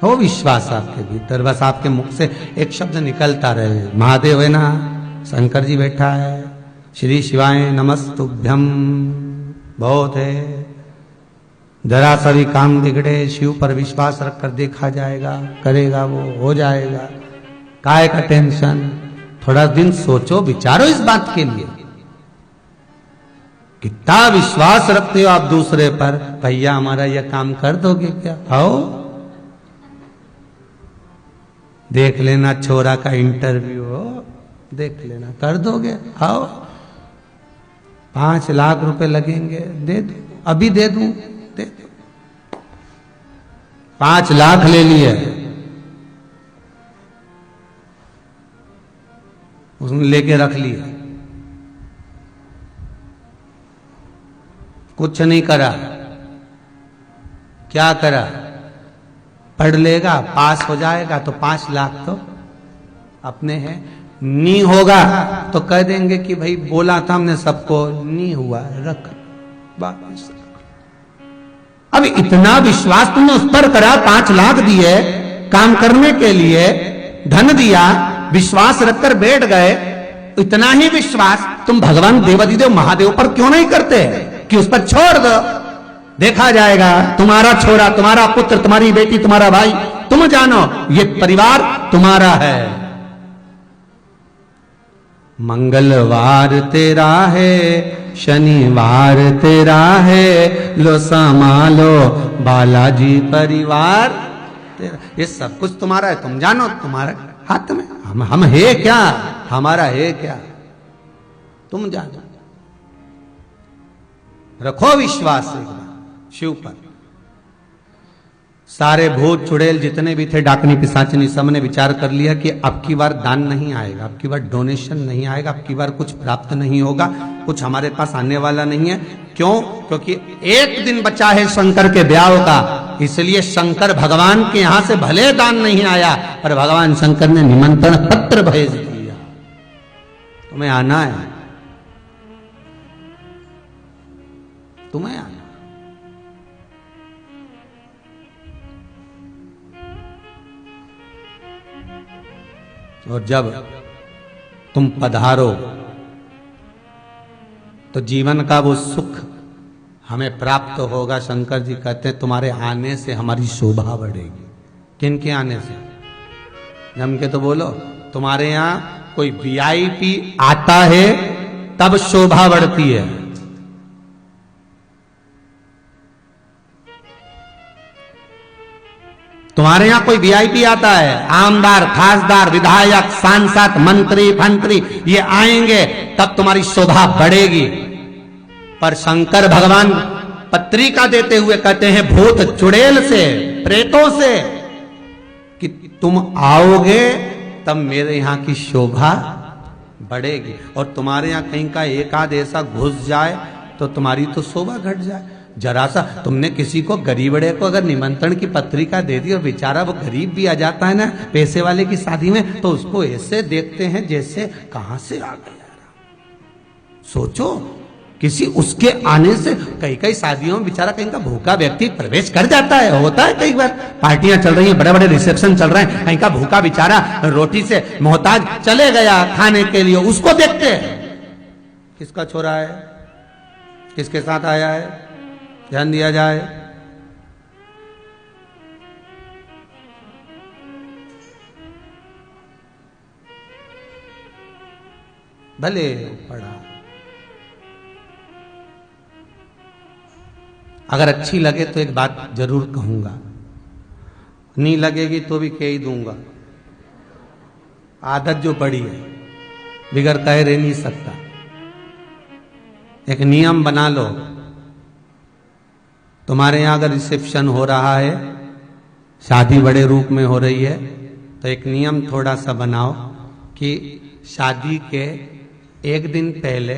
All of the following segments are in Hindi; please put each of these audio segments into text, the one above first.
हो विश्वास आपके भीतर, बस आपके मुख से एक शब्द निकलता रहे, महादेव है ना, शंकर जी बैठा है, श्री शिवाय नमस्तुभ्यम, बहुत है। जरा सा भी काम बिगड़े, शिव पर विश्वास रखकर देखा जाएगा, करेगा वो, हो जाएगा। काय का टेंशन, थोड़ा दिन सोचो विचारो इस बात के लिए, कितना विश्वास रखते हो आप दूसरे पर। भैया हमारा यह काम कर दोगे क्या? आओ देख लेना, छोरा का इंटरव्यू हो, देख लेना, कर दोगे? आओ 5 लाख रुपए लगेंगे, दे दो, अभी दे दूं, दे दो। 5 लाख ले लिए, उसने लेके रख लिया, कुछ नहीं करा। क्या करा? पढ़ लेगा, पास हो जाएगा तो 5 लाख तो अपने हैं, नहीं होगा तो कह देंगे कि भाई बोला था हमने सबको, नहीं हुआ, रख वापस। अब इतना विश्वास तुमने उस पर करा, 5 लाख दिए काम करने के लिए, धन दिया, विश्वास रखकर बैठ गए। इतना ही विश्वास तुम भगवान देवाधिदेव महादेव पर क्यों नहीं करते कि उस पर छोड़ दो, देखा जाएगा। तुम्हारा छोरा, तुम्हारा पुत्र, तुम्हारी बेटी, तुम्हारा भाई, तुम जानो ये परिवार तुम्हारा है। मंगलवार तेरा है, शनिवार तेरा है, लो संभालो बालाजी परिवार तेरा। ये सब कुछ तुम्हारा है, तुम जानो, तुम्हारे हाथ में। हम है क्या? हमारा है क्या? तुम जानो। रखो विश्वास एक बार शिव पर। सारे भूत चुड़ैल जितने भी थे, डाकनी पिशाचनी, सबने विचार कर लिया कि अब की बार दान नहीं आएगा, अब की बार डोनेशन नहीं आएगा, अब की बार कुछ प्राप्त नहीं होगा, कुछ हमारे पास आने वाला नहीं है। क्यों? क्योंकि एक दिन बचा है शंकर के ब्याह का, इसलिए शंकर भगवान के यहां से भले दान नहीं आया, पर भगवान शंकर ने निमंत्रण पत्र भेज दिया, तुम्हें आना है, तुम्हें आना। और जब तुम पधारो तो जीवन का वो सुख हमें प्राप्त होगा। शंकर जी कहते हैं तुम्हारे आने से हमारी शोभा बढ़ेगी। किन के आने से? जम के तो बोलो। तुम्हारे यहां कोई वीआईपी आता है तब शोभा बढ़ती है। तुम्हारे यहां कोई वीआईपी आता है, आमदार, खासदार, विधायक, सांसद, मंत्री, फंत्री, ये आएंगे तब तुम्हारी शोभा बढ़ेगी। पर शंकर भगवान पत्रिका देते हुए कहते हैं भूत चुड़ैल से, प्रेतों से, कि तुम आओगे तब मेरे यहां की शोभा बढ़ेगी। और तुम्हारे यहां कहीं का एक आध ऐसा घुस जाए तो तुम्हारी तो शोभा घट जाए। जरा सा तुमने किसी को गरीबड़े को अगर निमंत्रण की पत्रिका दे दी और बेचारा वो गरीब भी आ जाता है ना पैसे वाले की शादी में, तो उसको ऐसे देखते हैं जैसे कहां से आ गया। सोचो, किसी उसके आने से कई कई शादियों में बेचारा कहीं का भूखा व्यक्ति प्रवेश कर जाता है। होता है कई बार, पार्टियां चल रही हैं, बड़े बड़े रिसेप्शन चल रहे हैं, कहीं का भूखा बेचारा रोटी से मोहताज चले गया खाने के लिए, उसको देखते हैं किसका छोरा है, किसके साथ आया है, ध्यान दिया जाए। भले पढ़ा, अगर अच्छी लगे तो एक बात जरूर कहूंगा, नहीं लगेगी तो भी कह ही दूंगा। आदत जो पड़ी है बिगड़ कहे रह नहीं सकता। एक नियम बना लो, तुम्हारे यहां अगर रिसेप्शन हो रहा है, शादी बड़े रूप में हो रही है, तो एक नियम थोड़ा सा बनाओ कि शादी के एक दिन पहले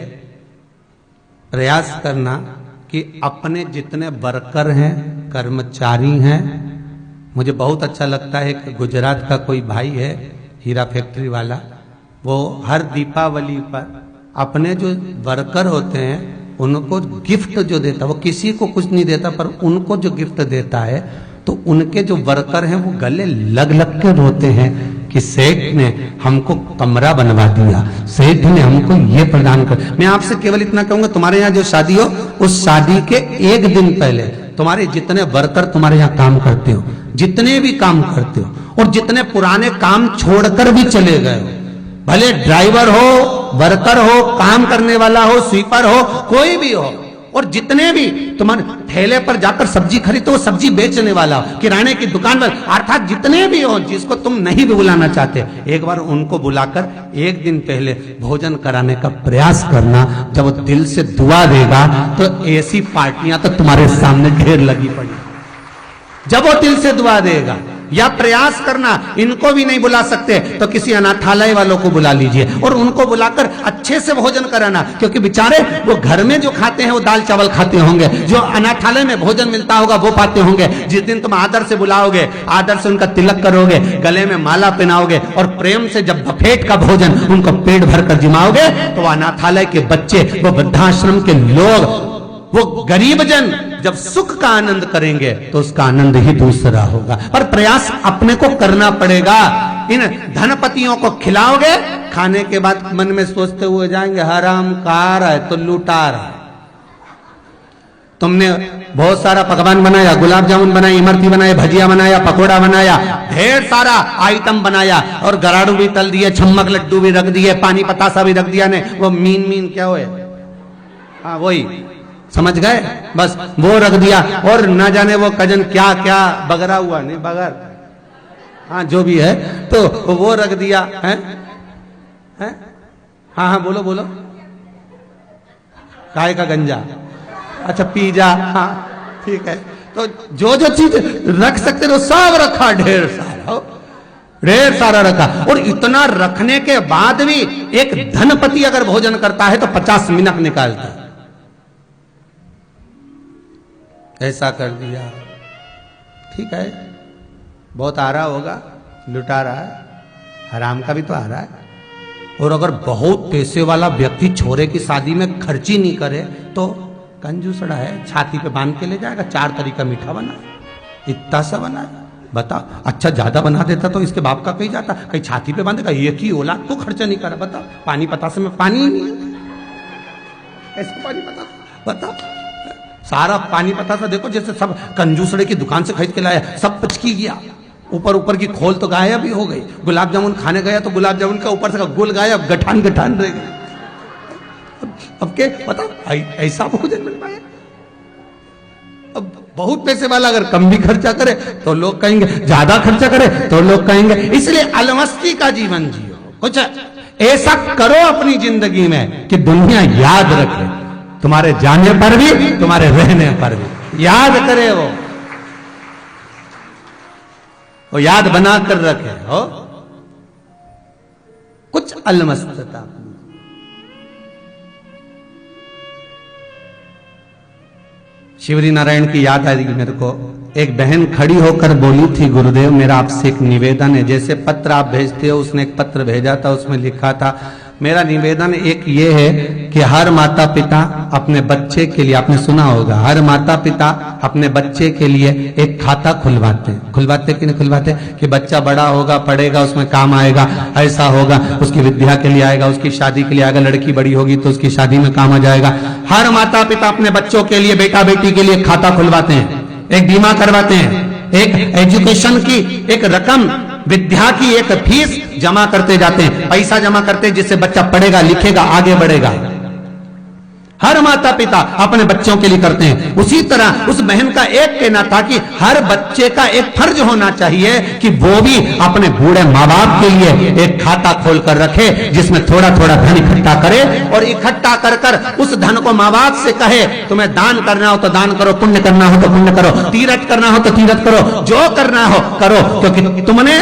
प्रयास करना कि अपने जितने वर्कर हैं, कर्मचारी हैं, मुझे बहुत अच्छा लगता है कि गुजरात का कोई भाई है हीरा फैक्ट्री वाला, वो हर दीपावली पर अपने जो वर्कर होते हैं उनको गिफ्ट जो देता, वो किसी को कुछ नहीं देता, पर उनको जो गिफ्ट देता है तो उनके जो वर्कर हैं वो गले लग लग के रोते हैं कि सेठ ने हमको कमरा बनवा दिया, सेठ ने हमको ये प्रदान कर। मैं आपसे केवल इतना कहूंगा, तुम्हारे यहाँ जो शादी हो उस शादी के एक दिन पहले तुम्हारे जितने वर्कर तुम्हारे यहाँ काम करते हो, जितने भी काम करते हो और जितने पुराने काम छोड़कर भी चले गए हो, भले ड्राइवर हो, वर्कर हो, काम करने वाला हो, स्वीपर हो, कोई भी हो, और जितने भी तुम्हारे ठेले पर जाकर सब्जी खरीदते हो, सब्जी बेचने वाला हो, किराने की दुकान पर, अर्थात जितने भी हो जिसको तुम नहीं भी बुलाना चाहते, एक बार उनको बुलाकर एक दिन पहले भोजन कराने का प्रयास करना। जब वो दिल से दुआ देगा तो ऐसी पार्टियां तो तुम्हारे सामने ढेर लगी पड़ी। जब वो दिल से दुआ देगा, या प्रयास करना, इनको भी नहीं बुला सकते तो किसी अनाथालय वालों को बुला लीजिए और उनको बुलाकर अच्छे से भोजन कराना, क्योंकि बेचारे वो घर में जो खाते हैं वो दाल चावल खाते होंगे, जो अनाथालय में भोजन मिलता होगा वो पाते होंगे। जिस दिन तुम आदर से बुलाओगे, आदर से उनका तिलक करोगे, गले में माला पहनाओगे और प्रेम से जब बफेट का भोजन उनको पेट भर कर जिमाओगे, तो अनाथालय के बच्चे, वो वृद्धाश्रम के लोग, वो गरीब जन जब सुख का आनंद करेंगे तो उसका आनंद ही दूसरा होगा। और प्रयास अपने को करना पड़ेगा। इन धनपतियों को खिलाओगे, खाने के बाद मन में सोचते हुए जाएंगे हराम खा रहा है तो लुटा रहा है। तुमने बहुत सारा पकवान बनाया, गुलाब जामुन बनाई, इमरती बनाई, भजिया बनाया, पकोड़ा बनाया, ढेर सारा आइटम बनाया और गराड़ू भी तल दिए, छम्मक लड्डू भी रख दिए, पानी पतासा भी रख दिया ने। वो मीन क्या हुए, हाँ वही समझ गए, बस वो रख दिया और ना जाने वो कजन क्या क्या बगरा हुआ, नहीं बगर, हाँ जो भी है, तो वो रख दिया है, हाँ हाँ बोलो बोलो, काय का गंजा, अच्छा पिज्जा, हाँ ठीक है। तो जो जो चीज रख सकते थे सब रखा, ढेर सारा रखा। और इतना रखने के बाद भी एक धनपति अगर भोजन करता है तो 50 मिनट निकालता है। ऐसा कर दिया, ठीक है, बहुत आ रहा होगा, लुटा रहा है, हराम का भी तो आ रहा है। और अगर बहुत पैसे वाला व्यक्ति छोरे की शादी में खर्ची नहीं करे तो कंजूसड़ा है, छाती पे बांध के ले जाएगा, 4 तरीका मीठा बना, इतना सा बना, बताओ। अच्छा ज्यादा बना देता तो इसके बाप का कहीं जाता, कहीं छाती पे बांधेगा, एक ही औलाद को खर्चा नहीं करा, बताओ। पानी पतासे में पानी ही नहीं है, ऐसे पानी पतासा, बताओ। सारा पानी पतासा देखो जैसे सब कंजूसड़े की दुकान से खरीद के लाया, सब पचकी गया, ऊपर ऊपर की खोल तो गायब ही हो गई। गुलाब जामुन खाने गया तो गुलाब जामुन का ऊपर से गुल गायब, गठान गठान रह गई। अब के बताओ, ऐसा भोजन मिल पाया। अब बहुत पैसे वाला अगर कम भी खर्चा करे तो लोग कहेंगे, ज्यादा खर्चा करे तो लोग कहेंगे। इसलिए अलमस्ती का जीवन जियो, कुछ ऐसा करो अपनी जिंदगी में कि दुनिया याद रखे, तुम्हारे जाने पर भी, तुम्हारे रहने पर भी याद करे, वो याद बना कर रखे हो। कुछ अलमस्तता। शिवरी नारायण की याद आई मेरे को। एक बहन खड़ी होकर बोली थी, गुरुदेव मेरा आपसे एक निवेदन है। जैसे पत्र आप भेजते हो, उसने एक पत्र भेजा था, उसमें लिखा था, मेरा निवेदन एक ये है कि हर माता पिता अपने बच्चे के लिए, आपने सुना होगा, हर माता पिता अपने बच्चे के लिए एक खाता खुलवाते कि नहीं खुलवाते, कि बच्चा बड़ा होगा, पढ़ेगा, उसमें काम आएगा, ऐसा होगा, उसकी विद्या के लिए आएगा, उसकी शादी के लिए आएगा, लड़की बड़ी होगी तो उसकी शादी में काम आ जाएगा। हर माता पिता अपने बच्चों के लिए, बेटा बेटी के लिए खाता खुलवाते हैं, एक बीमा करवाते हैं, एक एजुकेशन की एक रकम, विद्या की एक फीस जमा करते जाते हैं, पैसा जमा करते हैं जिससे बच्चा पढ़ेगा, लिखेगा, आगे बढ़ेगा। हर माता पिता अपने बच्चों के लिए करते हैं। उसी तरह उस बहन का एक कहना था कि हर बच्चे का एक फर्ज होना चाहिए कि वो भी अपने बूढ़े माँ बाप के लिए एक खाता खोल कर रखे, जिसमें थोड़ा थोड़ा धन इकट्ठा करे और इकट्ठा कर कर उस धन को माँ बाप से कहे, तुम्हें दान करना हो तो दान करो, पुण्य करना हो तो पुण्य करो, तीरथ करना हो तो तीरथ करो, जो करना हो करो, क्योंकि तुमने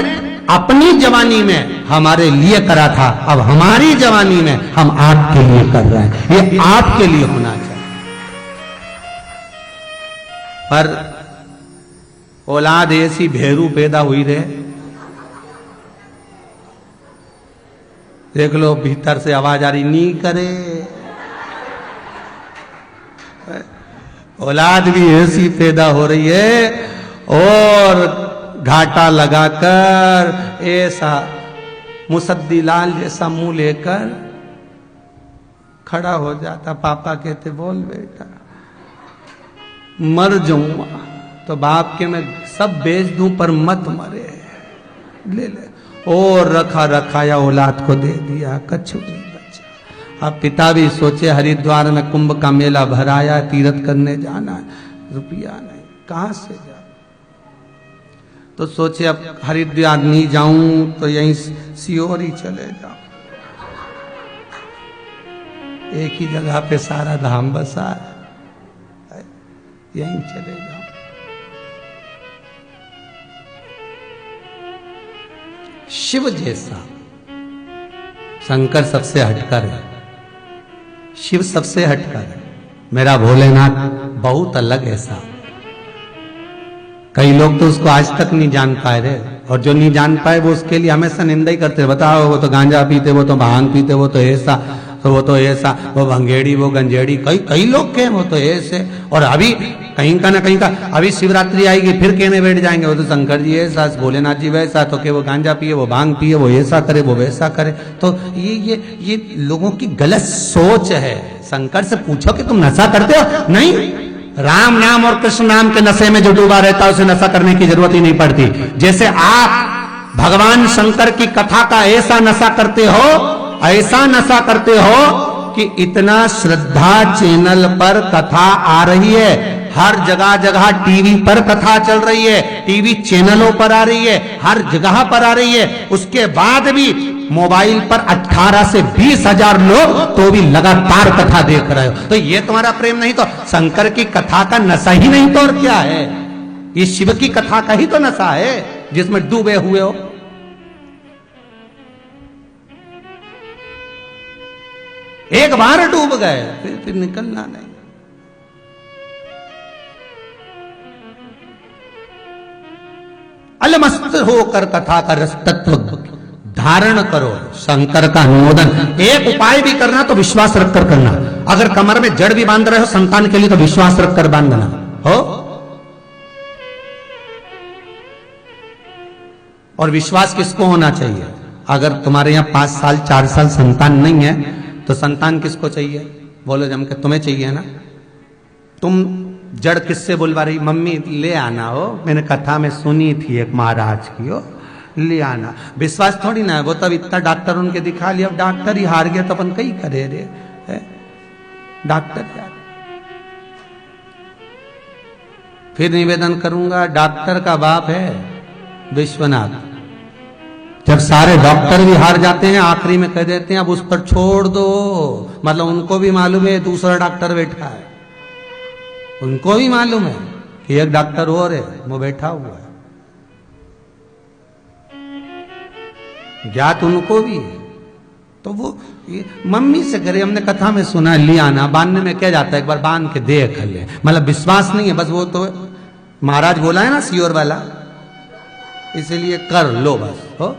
अपनी जवानी में हमारे लिए करा था, अब हमारी जवानी में हम आपके लिए कर रहे हैं। ये आपके लिए होना चाहिए। पर औलाद ऐसी भेरू पैदा हुई रे, देख लो भीतर से आवाज आ रही, नहीं करे। औलाद भी ऐसी पैदा हो रही है और घाटा लगाकर ऐसा मुसद्दी लाल जैसा मुंह लेकर खड़ा हो जाता। पापा कहते बोल बेटा, मर जाऊंगा तो बाप के मैं सब बेच दूं पर मत मरे, ले ले। और रखा रखाया औलाद को दे दिया, कछु नहीं बचा। अब पिता भी सोचे हरिद्वार में कुंभ का मेला भराया, तीर्थ करने जाना है, रुपया नहीं, कहां से जा। तो सोचे अब हरिद्वार नहीं जाऊं तो यहीं सीहोर ही चले जाऊं, एक ही जगह पे सारा धाम बसा है, यहीं चले जाओ। शिव जैसा शंकर सबसे हटकर है, शिव सबसे हटकर है, मेरा भोलेनाथ बहुत अलग है साहब। कई लोग तो उसको आज तक नहीं जान पाए रहे, और जो नहीं जान पाए वो उसके लिए हमेशा निंदा ही करते। बताओ वो तो गांजा पीते, वो तो भांग पीते, वो तो ऐसा, तो वो तो ऐसा, वो भंगेड़ी, वो गंजेड़ी, कई लोग के वो तो ऐसे। और अभी कहीं का ना कहीं का, अभी शिवरात्रि आएगी फिर कहने बैठ जाएंगे वो तो शंकर जी ऐसा, भोलेनाथ जी वैसा, तो कि वो गांजा पिए, वो भांग पिए, वो ऐसा करे, वो वैसा करे। तो ये लोगों की गलत सोच है। शंकर से पूछो कि तुम नशा करते हो? नहीं, राम नाम और कृष्ण नाम के नशे में जो डूबा रहता है उसे नशा करने की जरूरत ही नहीं पड़ती। जैसे आप भगवान शंकर की कथा का ऐसा नशा करते हो, ऐसा नशा करते हो कि इतना श्रद्धा चैनल पर कथा आ रही है, हर जगह जगह टीवी पर कथा चल रही है, टीवी चैनलों पर आ रही है, हर जगह पर आ रही है, उसके बाद भी मोबाइल पर 18 से 20 हजार लोग तो भी लगातार कथा देख रहे हो। तो ये तुम्हारा प्रेम नहीं तो शंकर की कथा का नशा ही नहीं तो और क्या है? ये शिव की कथा का ही तो नशा है जिसमें डूबे हुए हो। एक बार डूब गए फिर निकलना नहीं। अलमस्त होकर कथा का रस तत्व धारण करो, शंकर का अनुमोदन। एक उपाय भी करना तो विश्वास रखकर करना। अगर कमर में जड़ भी बांध रहे हो संतान के लिए तो विश्वास रखकर बांधना हो। और विश्वास किसको होना चाहिए? अगर तुम्हारे यहां 5 साल 4 साल संतान नहीं है तो संतान किसको चाहिए? बोलो जम के तुम्हें चाहिए ना। तुम जड़ किससे बुलवा रही? मम्मी ले आना हो, मैंने कथा में सुनी थी एक महाराज की, हो ले आना। विश्वास थोड़ी ना है। वो तब इतना डॉक्टर उनके दिखा लिया, अब डॉक्टर ही हार गया तो अपन कहीं करे रे है? डॉक्टर यार। फिर निवेदन करूंगा, डॉक्टर का बाप है विश्वनाथ। जब सारे डॉक्टर भी हार जाते हैं आखिरी में कह देते हैं अब उस पर छोड़ दो, मतलब उनको भी मालूम है दूसरा डॉक्टर बैठा है, उनको भी मालूम है कि एक डॉक्टर और है वो बैठा हुआ है, ज्ञात उनको भी है। तो वो मम्मी से करे, हमने कथा में सुना लियाना, बांधने में क्या जाता है, एक बार बांध के देख ले, मतलब विश्वास नहीं है बस। वो तो महाराज बोला है ना सीओर वाला, इसलिए कर लो बस। हो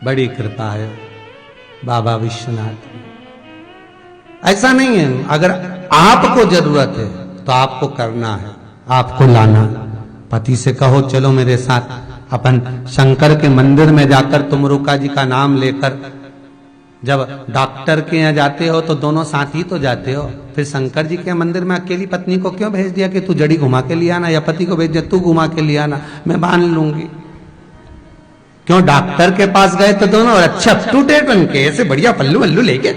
बड़ी कृपा है बाबा विश्वनाथ की। ऐसा नहीं है, अगर आपको जरूरत है तो आपको करना है, आपको लाना। पति से कहो चलो मेरे साथ अपन शंकर के मंदिर में जाकर तुमरुका जी का नाम लेकर, जब डॉक्टर के यहाँ जाते हो तो दोनों साथ ही तो जाते हो। फिर शंकर जी के मंदिर में अकेली पत्नी को क्यों भेज दिया कि तू जड़ी घुमा के ले आना, या पति को भेज दिया तू घुमा के ले आना, मैं बांध लूंगी। क्यों डॉक्टर के पास गए तो दोनों और अच्छे अप टू डेट बन के ऐसे बढ़िया पल्लू वल्लू लेके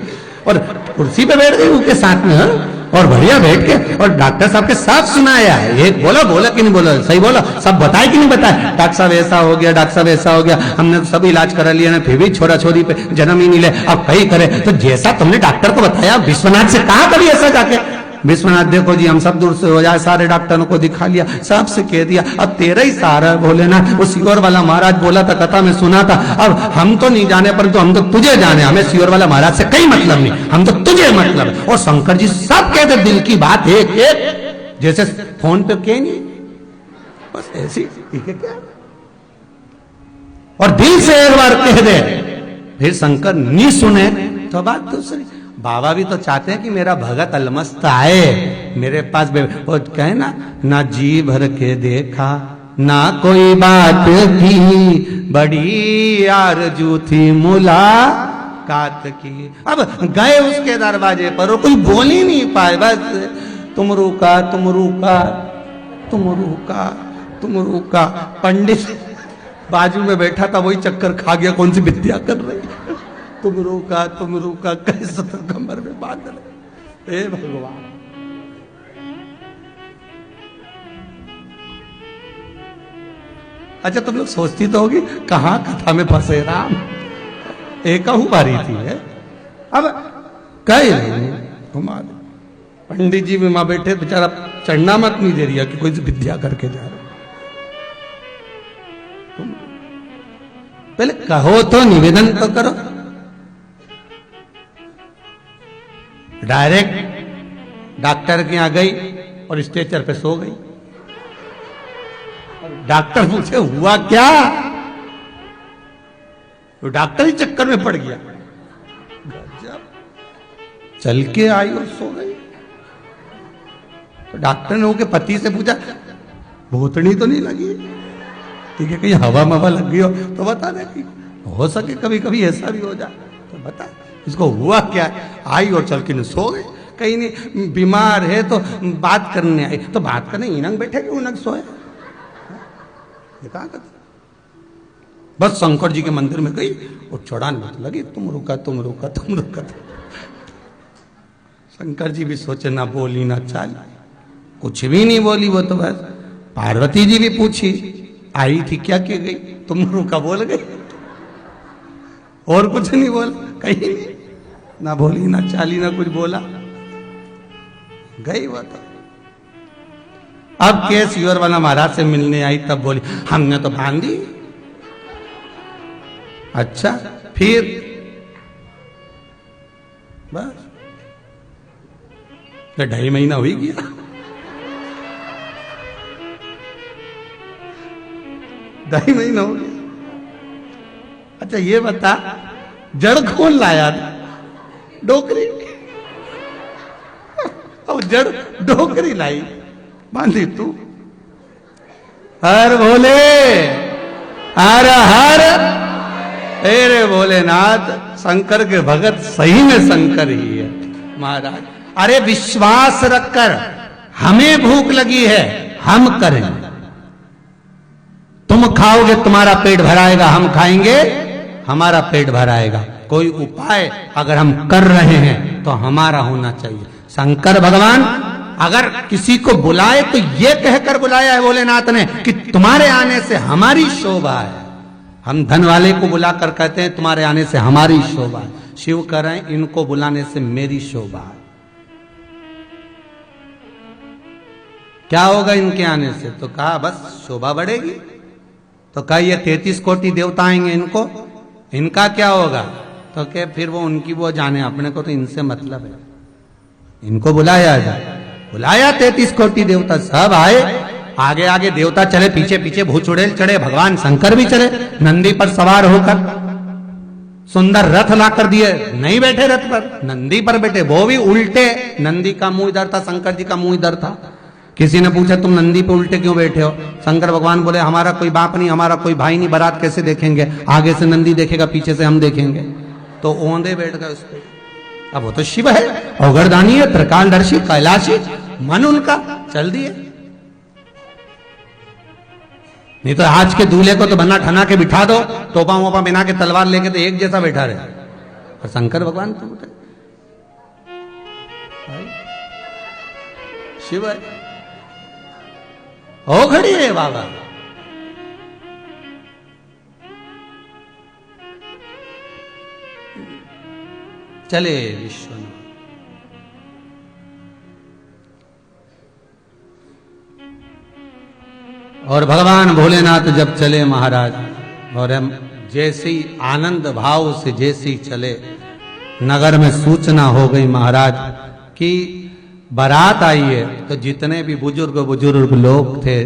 और कुर्सी पे बैठ गए उनके साथ में, और बढ़िया बैठ के, और डॉक्टर साहब के साथ सुनाया है, एक बोला कि नहीं बोला, सही बोला, सब बताए कि नहीं बताए, डॉक्टर साहब ऐसा हो गया, डॉक्टर साहब ऐसा हो गया, हमने सब इलाज करा लिया ना, फिर भी छोरा छोरी पे जन्म ही नहीं ले, अब कहीं करे। तो जैसा तुमने डॉक्टर को बताया, विश्वनाथ से कहा कभी ऐसा जाके, विश्वनाथ देखो जी हम सब दूर से हो जाए, सारे डॉक्टरों को दिखा लिया, सबसे कह दिया अब तेरा ही सहारा भोलेनाथ। वो सीहोर वाला महाराज बोला था, कथा में सुना था, अब हम तो नहीं जाने परंतु हम तो तुझे जाने, हमें सीहोर वाला महाराज से कोई मतलब नहीं, हम तो तुझे मतलब। और शंकर जी सब कहते दिल की बात एक एक, जैसे फोन पे कह नहीं बस ऐसी, ठीक है क्या? और दिल से एक बार कह दे, फिर शंकर नहीं सुने तो बात दूसरी। बाबा भी तो चाहते हैं कि मेरा भगत अलमस्त आए मेरे पास। वो कहे ना जी भर के देखा ना कोई बात की, बड़ी आरज़ू थी मुलाकात की। अब गए उसके दरवाजे पर और कोई बोल ही नहीं पाए, बस तुम रुका तुम रुका तुम रुका तुम रुका। पंडित बाजू में बैठा था, वही चक्कर खा गया, कौन सी विद्या कर रही, तुम रुका कैसे तो कमर में बांध रहे। हे भगवान, अच्छा तुम लोग सोचती तो होगी कहां कथा में फंसे राम, एक बारी थी है। अब कहे घुमा दे, पंडित जी भी वहां बैठे, बेचारा चढ़ना मत नहीं दे रही कि कोई विद्या करके जा रहा। पहले कहो तो, निवेदन तो करो। डायरेक्ट डॉक्टर के यहां गई और स्ट्रेचर पे सो गई। डॉक्टर पूछे हुआ क्या, तो डॉक्टर ही चक्कर में पड़ गया। चल के आई और सो गई। तो डॉक्टर ने उनके पति से पूछा भूतनी तो नहीं लगी, ठीक है, कहीं हवा मवा लग गई हो तो बता दे, कि हो सके कभी कभी ऐसा भी हो जाए तो बता, इसको हुआ क्या है। आई और चल के सो गई। कहीं नहीं बीमार है तो बात करने आई, तो बात करने इनंग बैठे कि उनंग सोए, ये कहा करते। बस शंकर जी के मंदिर में गई और चढ़ाने लगी, तुम रुका तुम रुका तुम रुका। शंकर जी भी सोचे, ना बोली ना चाली, कुछ भी नहीं बोली वो तो। बस पार्वती जी भी पूछी, आई थी क्या की गई, तुम रुका बोल गई, और कुछ नहीं बोल, कहीं नहीं, ना बोली ना चाली ना कुछ बोला, गई वो तो। अब केस यूर वाला महाराज से मिलने आई, तब बोली हमने तो बांधी। अच्छा फिर बस 2.5 महीना हो ही गया। 2.5 महीना हो गया। अच्छा ये बता, जड़ कौन लाया? डोकरी। और जड़ डोकरी लाई, बांधी तू। हर भोले, हर हर, अरे भोलेनाथ, शंकर के भगत सही में शंकर ही है महाराज। अरे विश्वास रखकर, हमें भूख लगी है हम करें, तुम खाओगे तुम्हारा पेट भराएगा, हम खाएंगे हमारा पेट भराएगा। कोई उपाय अगर हम कर रहे हैं तो हमारा होना चाहिए। शंकर भगवान अगर किसी को बुलाए तो ये कहकर बुलाया है भोलेनाथ ने कि तुम्हारे आने से हमारी शोभा है। हम धन वाले को बुलाकर कहते हैं तुम्हारे आने से हमारी शोभा है। शिव कह रहे हैं इनको बुलाने से मेरी शोभा है। क्या होगा इनके आने से? तो कहा बस शोभा बढ़ेगी। तो कहा ये 33 कोटि देवता आएंगे, इनका क्या होगा? तो क्या फिर वो उनकी वो जाने, अपने को तो इनसे मतलब है। इनको बुलाया जाए, बुलाया 33 कोटि देवता, सब आए। आगे आगे देवता चले, पीछे पीछे भूत चुड़ैल चढ़े, भगवान शंकर भी चले नंदी पर सवार होकर। सुंदर रथ ला कर दिए, नहीं बैठे रथ पर, नंदी पर बैठे, वो भी उल्टे। नंदी का मुंह इधर था, शंकर जी का मुंह इधर था। किसी ने पूछा तुम नंदी पे उल्टे क्यों बैठे हो? शंकर भगवान बोले हमारा कोई बाप नहीं, हमारा कोई भाई नहीं, बारात कैसे देखेंगे? आगे से नंदी देखेगा, पीछे से हम देखेंगे। तो ओंधे बैठ गए उस पर। अब वो तो शिव है, औगरदानी है, त्रिकालदर्शी, कैलाशी, मन उनका चल दिए। नहीं तो आज के दूल्हे को तो बन्ना ठना के बिठा दो, टोपा वोपा बिना के, तलवार लेके, तो एक जैसा बैठा रहे। और शंकर भगवान तो शिव है, हो खड़ी है बाबा। चले विश्वनाथ। और भगवान भोलेनाथ जब चले महाराज, और हम जैसे ही आनंद भाव से जैसे ही चले, नगर में सूचना हो गई महाराज कि बारात आई है। तो जितने भी बुजुर्ग लोग थे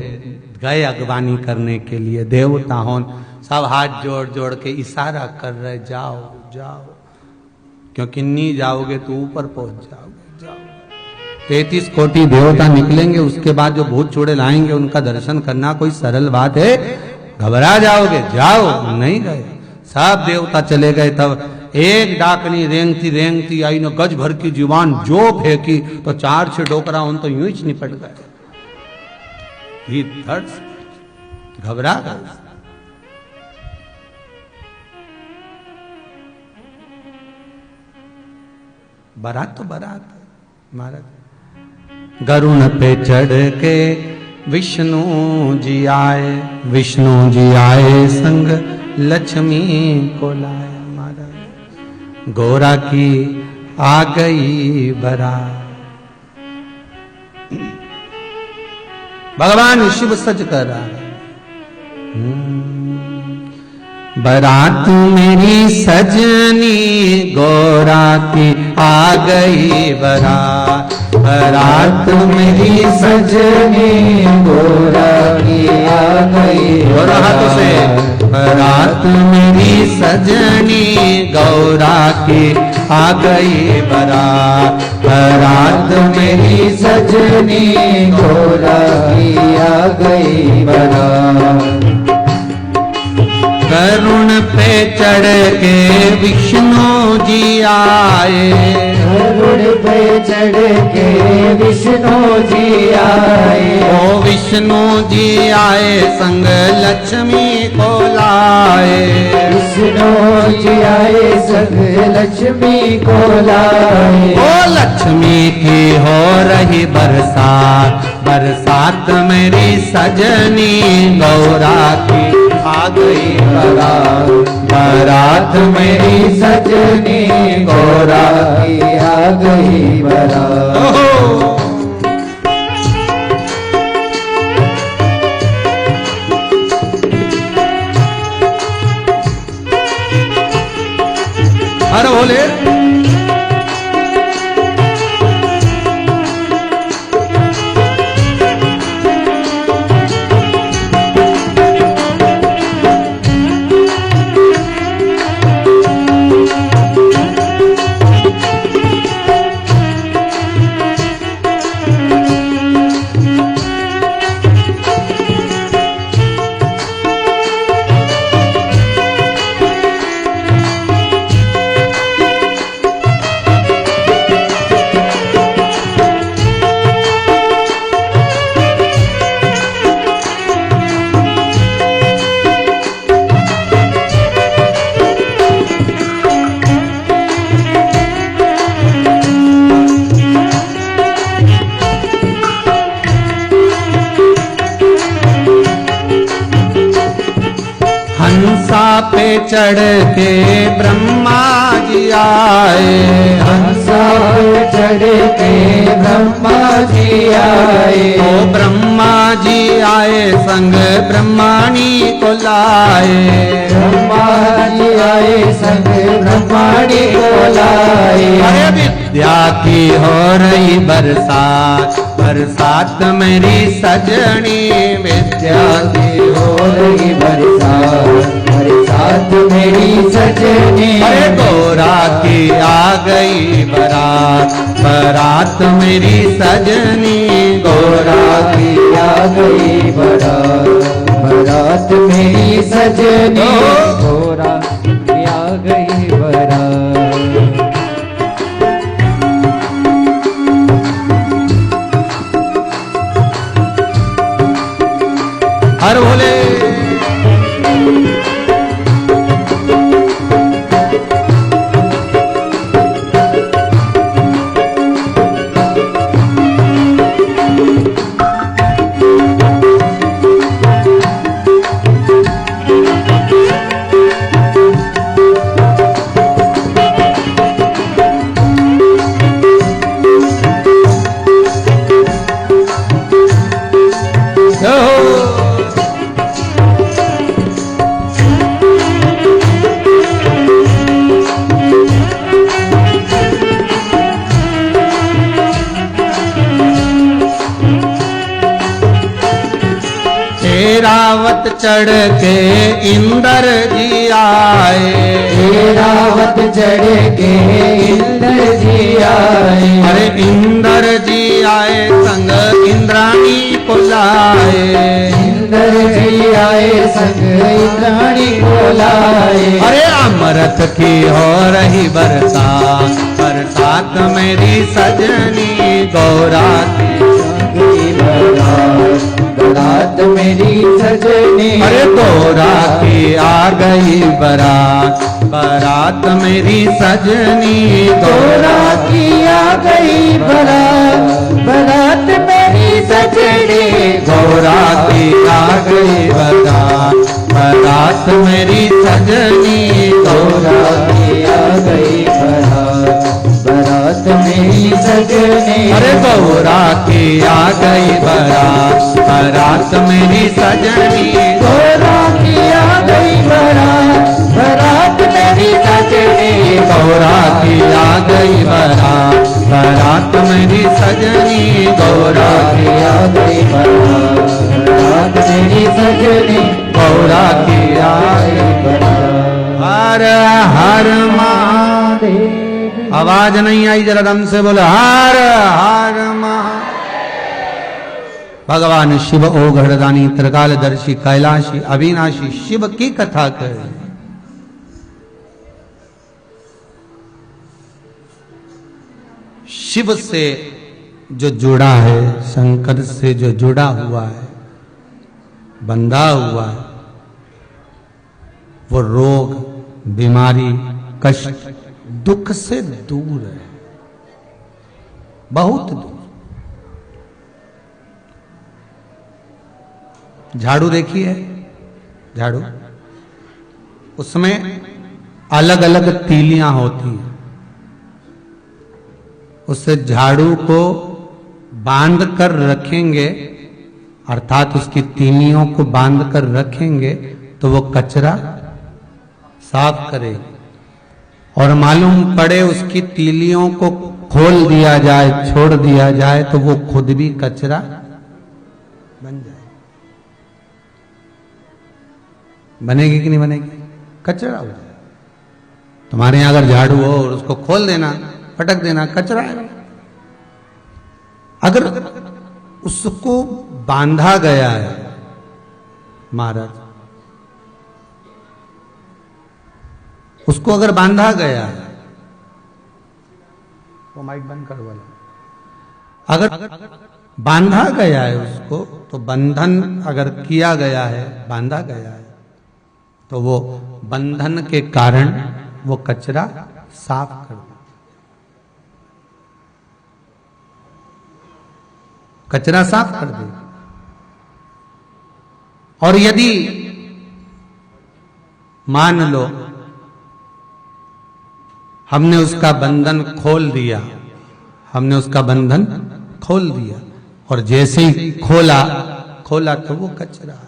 गए अगवानी करने के लिए। देवता हों सब हाथ जोड़ जोड़ के इशारा कर रहे, जाओ जाओ, क्योंकि नहीं जाओगे तो ऊपर पहुंच जाओगे। जाओ 33 कोटि देवता निकलेंगे, उसके बाद जो भूत चूड़े लाएंगे उनका दर्शन करना कोई सरल बात है? घबरा जाओगे? जाओ। नहीं गए, सब देवता चले गए। तब एक डाकनी रेंगती रेंगती आई न, गज भर की जुबान जो फेंकी तो 4-6 डोकरा उन तो यूं ही निपट गए। ही धड़ घबरा गए। बारात तो बारात महाराज। गरुण पे चढ़ के विष्णु जी आए, विष्णु जी आए संग लक्ष्मी को लाए। महाराज गोरा की आ गई बारात। भगवान शिव सज कर रहा है। बारात मेरी सजनी गोरा की आ गई बारात। बारात मेरी सजनी गोरा की आ गई। गोरा हाथों से। बारात मेरी सजनी गौरा की आ गई बारात। बारात मेरी सजनी गौरा की आ गई बारात। करुण पे चढ़ के विष्णु जी आए। करुण पे चढ़ के विष्णु जी आए। ओ विष्णु जी आए संग लक्ष्मी को लाए। विष्णु जी आए संग लक्ष्मी को लाए। ओ लक्ष्मी की हो रही बरसात। बरसात मेरी सजनी गौरा की आ गई बारात। बारात मेरी सजनी गौरा की आ गई बारात। अरे बोले पे चढ़ के ब्रह्मा जी आए। हंसा पे चढ़ के ब्रह्मा जी आए। ओ ब्रह्मा जी आए संग ब्रह्माणी को लाए। ब्रह्मा जी आए संग ब्रह्माणी को लाए। अरे विद्या की हो रही बरसात। बरसात मेरी सजनी विद्या की हो रही बरसात। बरसात मेरी सजनी गौरा की आ गई बारात। बारात मेरी सजनी गौरा की आ गई बारात। बारात मेरी सजनी गौरा की आ गई बारात। हर भोले ऐरावत चढ़ के इंद्र जी आए, ऐरावत चढ़ के इंद्र जी आए। अरे इंद्र जी आए संग इंद्राणी को लाए, इंद्र जी आए संग इंद्राणी को लाए। अरे अमृत की हो रही बरसात मेरी सजनी गौरा की बारात मेरी सजनी। अरे गौरा की आ गई बारात मेरी सजनी गौरा की आ गई बारात मेरी सजनी। गौरा की आ गई बारात मेरी सजनी गौरा की आ गई बारात मेरी सजनी। अरे गौरा की आ गई बारात मेरी सजनी। गौरा की आ गई बारात मेरी सजनी। गौरा की आ गई बारात मेरी सजनी। गौरा की आ गई बारात मेरी सजनी। गौरा की आ गई बारात। हर हर महादेव। आवाज नहीं आई, जरा दम से बोलो हर हर महादेव। भगवान शिव ओ घड़दानी त्रिकालदर्शी कैलाशी अविनाशी शिव की कथा करें। शिव से जो जुड़ा है, शंकर से जो जुड़ा हुआ है, बंधा हुआ है, वो रोग, बीमारी, कष्ट, दुख से दूर है, बहुत दूर। झाड़ू देखिए, झाड़ू, उसमें अलग अलग तीलियां होती हैं। उससे झाड़ू को बांध कर रखेंगे, अर्थात उसकी तीलियों को बांध कर रखेंगे तो वो कचरा साफ करेगी। और मालूम पड़े उसकी तीलियों को खोल दिया जाए, छोड़ दिया जाए, तो वो खुद भी कचरा बन जाए। बनेगी कि नहीं बनेगी? कचरा हो जाए। तुम्हारे यहां अगर झाड़ू हो और उसको खोल देना, पटक देना, कचरा है। अगर उसको बांधा गया है महाराज, उसको अगर बांधा गया है, वो माइक बंद करो वाला, अगर बांधा गया है उसको, तो बंधन अगर किया गया है, बांधा गया है, तो वो बंधन के कारण वो कचरा साफ कर दे, कचरा साफ कर दे। और यदि मान लो हमने उसका बंधन खोल दिया, हमने उसका बंधन खोल दिया, और जैसे ही खोला तो वो कचरा।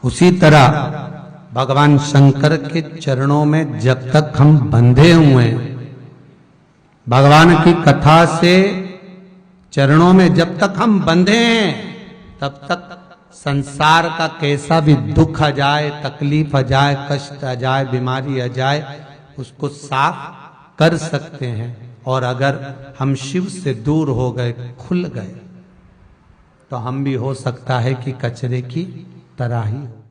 उसी तरह भगवान शंकर के चरणों में जब तक हम बंधे हुए हैं, भगवान की कथा से चरणों में जब तक हम बंधे हैं, तब तक संसार का कैसा भी दुख आ जाए, तकलीफ आ जाए, कष्ट आ जाए, बीमारी आ जाए, उसको साफ कर सकते हैं। और अगर हम शिव से दूर हो गए, खुल गए, तो हम भी हो सकता है कि कचरे की तरह ही हो।